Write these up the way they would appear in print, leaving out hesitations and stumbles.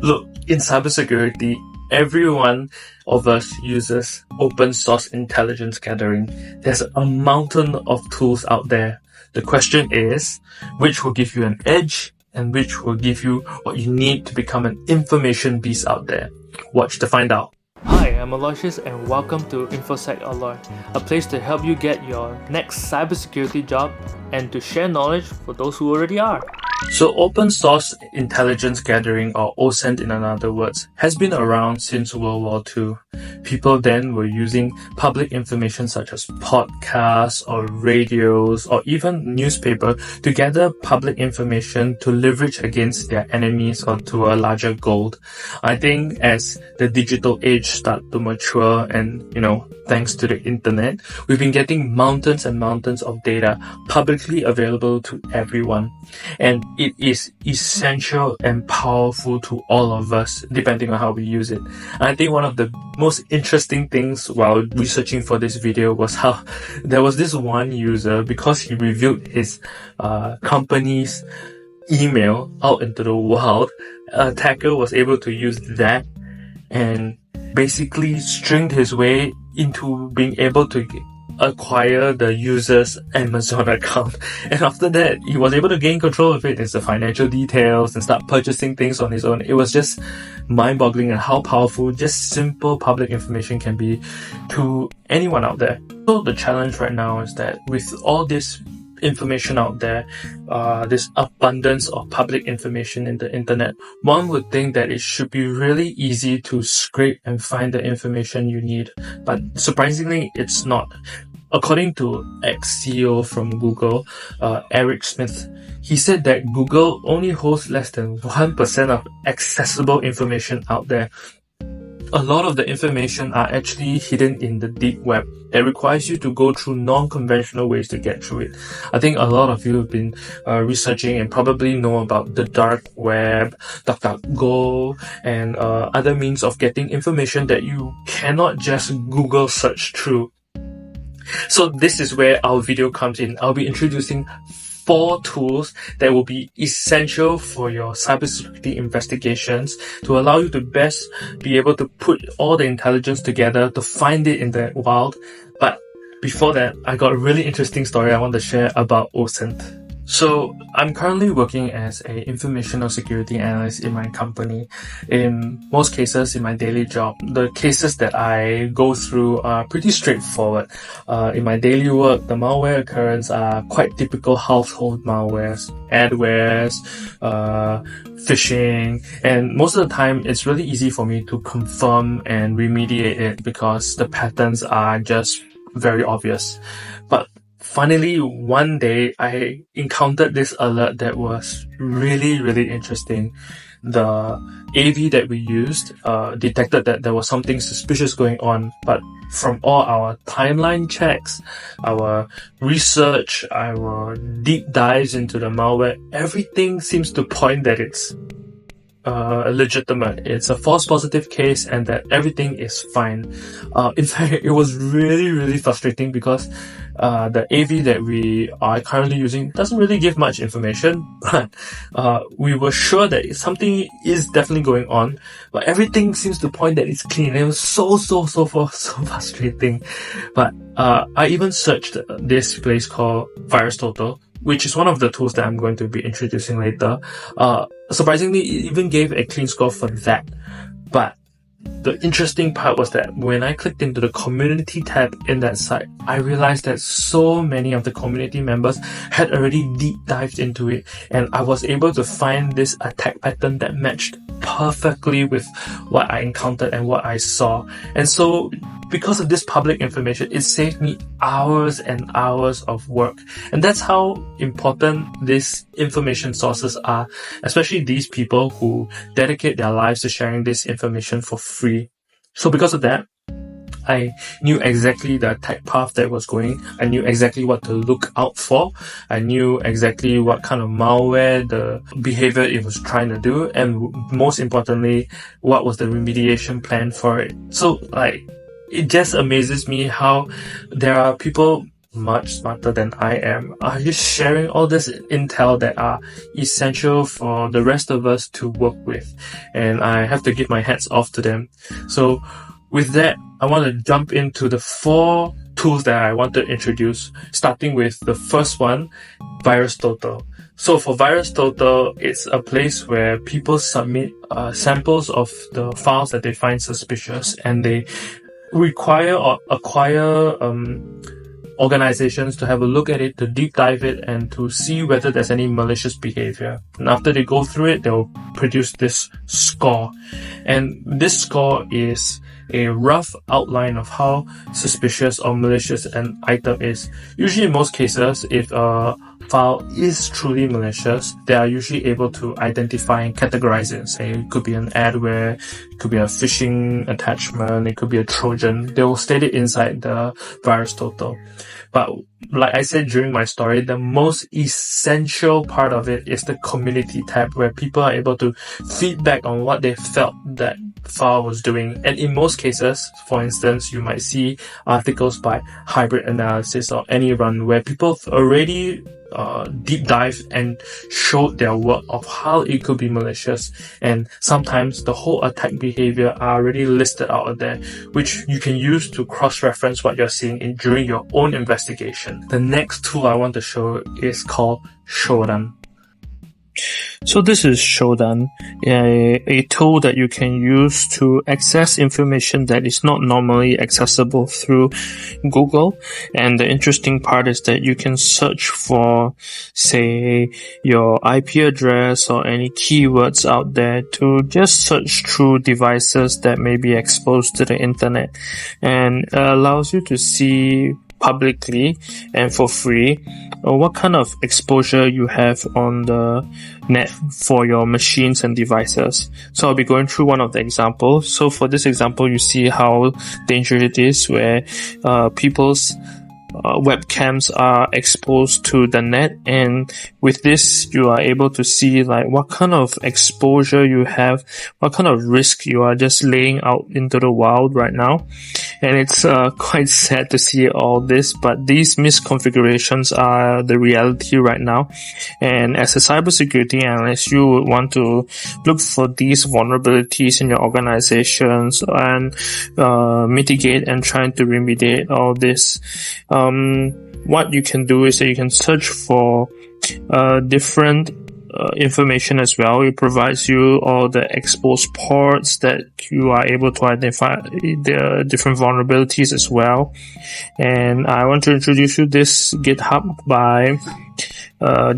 Look, in cybersecurity, every one of us uses open source intelligence gathering. There's a mountain of tools out there. The question is, which will give you an edge and which will give you what you need to become an information beast out there? Watch to find out. Hi, I'm Aloysius and welcome to InfoSec Alloy, a place to help you get your next cybersecurity job and to share knowledge for those who already are. So open source intelligence gathering, or OSINT in other words, has been around since World War II. People then were using public information such as podcasts or radios or even newspaper to gather public information to leverage against their enemies or to a larger goal. I think as the digital age started to mature and, thanks to the internet, we've been getting mountains and mountains of data publicly available to everyone. And it is essential and powerful to all of us, depending on how we use it. And I think one of the most interesting things while researching for this video was how there was this one user, because he revealed his company's email out into the wild, an attacker was able to use that and basically stringed his way into being able to acquire the user's Amazon account. And after that, he was able to gain control of it. It's the financial details and start purchasing things on his own. It was just mind-boggling at how powerful just simple public information can be to anyone out there. So the challenge right now is that with all this information out there, this abundance of public information in the internet, one would think that it should be really easy to scrape and find the information you need. But surprisingly, it's not. According to ex-CEO from Google, Eric Smith, he said that Google only holds less than 1% of accessible information out there. A lot of the information are actually hidden in the deep web that requires you to go through non-conventional ways to get through it. I think a lot of you have been researching and probably know about the dark web, DuckDuckGo, and other means of getting information that you cannot just Google search through. So this is where our video comes in. I'll be introducing 4 tools that will be essential for your cybersecurity investigations to allow you to best be able to put all the intelligence together to find it in the wild. But before that, I got a really interesting story I want to share about OSINT. So I'm currently working as an informational security analyst in my company. In most cases, in my daily job, the cases that I go through are pretty straightforward. In my daily work, the malware occurrence are quite typical household malwares, adwares, phishing, and most of the time it's really easy for me to confirm and remediate it because the patterns are just very obvious. But finally, one day, I encountered this alert that was really, really interesting. The AV that we used detected that there was something suspicious going on, but from all our timeline checks, our research, our deep dives into the malware, everything seems to point that it's legitimate. It's a false positive case and that everything is fine. In fact, it was really, really frustrating because the AV that we are currently using doesn't really give much information, but we were sure that something is definitely going on, but everything seems to point that it's clean. It was so frustrating. But I even searched this place called Virustotal, which is one of the tools that I'm going to be introducing later. Surprisingly, it even gave a clean score for that. But the interesting part was that when I clicked into the community tab in that site, I realized that so many of the community members had already deep dived into it, and I was able to find this attack pattern that matched perfectly with what I encountered and what I saw. And so because of this public information, it saved me hours and hours of work. And that's how important these information sources are, especially these people who dedicate their lives to sharing this information for free. So because of that, I knew exactly the attack path that was going. I knew exactly what to look out for. I knew exactly what kind of malware, the behavior it was trying to do, and most importantly, what was the remediation plan for it. So it just amazes me how there are people much smarter than I am are just sharing all this intel that are essential for the rest of us to work with. And I have to give my hats off to them. So with that, I want to jump into the 4 tools that I want to introduce, starting with the first one, Virustotal. So for Virustotal, it's a place where people submit samples of the files that they find suspicious, and they require or acquire organizations to have a look at it, to deep dive it, and to see whether there's any malicious behavior. And after they go through it, they'll produce this score. And this score is a rough outline of how suspicious or malicious an item is. Usually in most cases, if a file is truly malicious, they are usually able to identify and categorize it. Say it could be an adware, it could be a phishing attachment, it could be a Trojan. They will state it inside the Virustotal. But like I said during my story, the most essential part of it is the community tab, where people are able to feedback on what they felt that file was doing. And in most cases, for instance, you might see articles by Hybrid Analysis or AnyRun where people already deep dive and showed their work of how it could be malicious, and sometimes the whole attack behavior are already listed out there, which you can use to cross-reference what you're seeing during your own investigation. The next tool I want to show is called Shodan. So this is Shodan, a tool that you can use to access information that is not normally accessible through Google. And the interesting part is that you can search for, say, your IP address or any keywords out there to just search through devices that may be exposed to the internet. And it allows you to see publicly and for free what kind of exposure you have on the net for your machines and devices. So I'll be going through one of the examples. So for this example, you see how dangerous it is, where people's webcams are exposed to the net, and with this you are able to see like what kind of exposure you have, what kind of risk you are just laying out into the wild right now. And it's quite sad to see all this, but these misconfigurations are the reality right now. And as a cybersecurity analyst, you would want to look for these vulnerabilities in your organizations and mitigate and try to remediate all this. What you can do is that you can search for different information as well. It provides you all the exposed ports that you are able to identify the different vulnerabilities as well. And I want to introduce you this GitHub by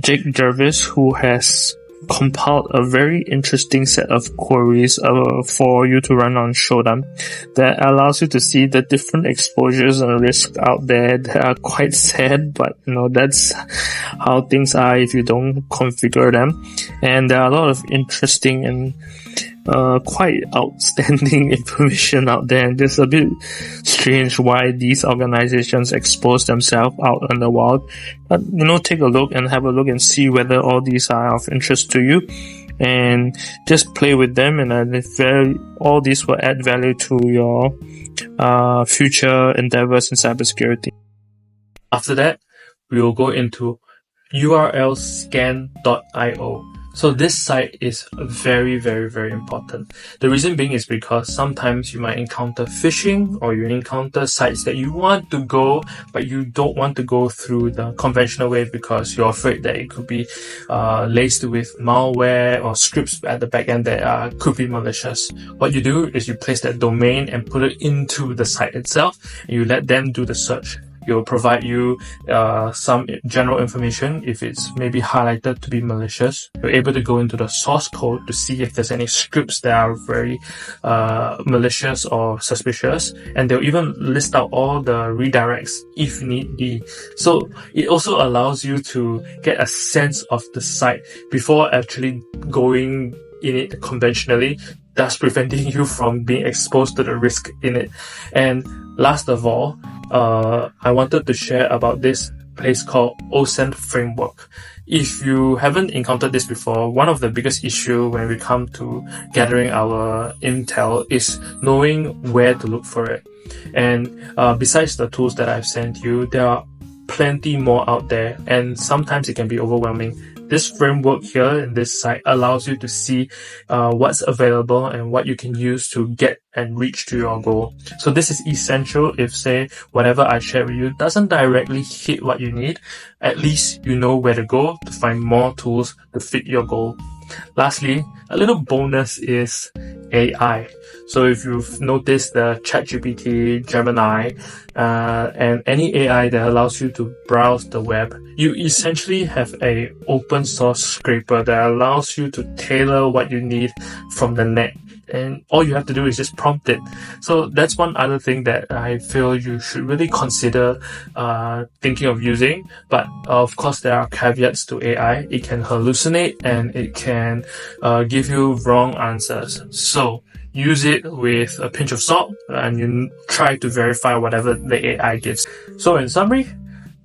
Jake Jervis, who has compiled a very interesting set of queries for you to run on Shodan that allows you to see the different exposures and risks out there that are quite sad, but that's how things are if you don't configure them. And there are a lot of interesting and quite outstanding information out there, and it's a bit strange why these organizations expose themselves out in the wild. But take a look and see whether all these are of interest to you, and just play with them, and all these will add value to your future endeavors in cybersecurity. After that, we will go into Urlscan.io. So this site is very, very, very important. The reason being is because sometimes you might encounter phishing, or you encounter sites that you want to go, but you don't want to go through the conventional way because you're afraid that it could be laced with malware or scripts at the back end that could be malicious. What you do is you place that domain and put it into the site itself, and you let them do the search. It will provide you some general information if it's maybe highlighted to be malicious. You're able to go into the source code to see if there's any scripts that are very malicious or suspicious, and they'll even list out all the redirects if need be. So it also allows you to get a sense of the site before actually going in it conventionally, thus preventing you from being exposed to the risk in it. And last of all, I wanted to share about this place called Osintframework. If you haven't encountered this before, one of the biggest issues when we come to gathering our intel is knowing where to look for it. And besides the tools that I've sent you, there are plenty more out there, and sometimes it can be overwhelming. This framework here in this site allows you to see what's available and what you can use to get and reach to your goal. So this is essential if, say, whatever I share with you doesn't directly hit what you need. At least you know where to go to find more tools to fit your goal. Lastly, a little bonus is AI. So if you've noticed the ChatGPT, Gemini, and any AI that allows you to browse the web, you essentially have a open source scraper that allows you to tailor what you need from the net. And all you have to do is just prompt it. So that's one other thing that I feel you should really consider thinking of using. But of course, there are caveats to AI. It can hallucinate and it can give you wrong answers. So use it with a pinch of salt and you try to verify whatever the AI gives. So in summary,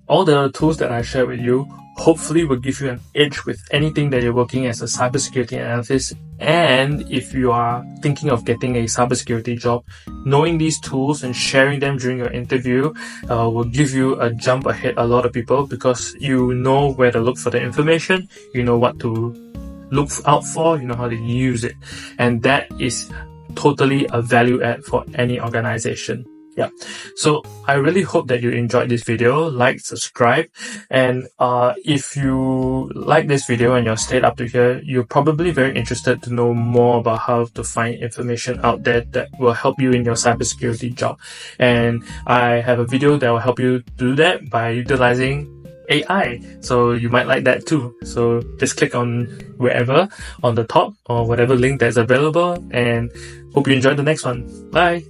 all the tools that I shared with you hopefully will give you an edge with anything that you're working as a cybersecurity analyst. And if you are thinking of getting a cybersecurity job, knowing these tools and sharing them during your interview will give you a jump ahead a lot of people, because you know where to look for the information, you know what to look out for, you know how to use it. And that is totally a value add for any organization. Yeah. So I really hope that you enjoyed this video. Like, subscribe, and if you like this video and you're stayed up to here, you're probably very interested to know more about how to find information out there that will help you in your cybersecurity job. And I have a video that will help you do that by utilizing AI. So you might like that too. So just click on wherever on the top or whatever link that's available, and hope you enjoy the next one. Bye.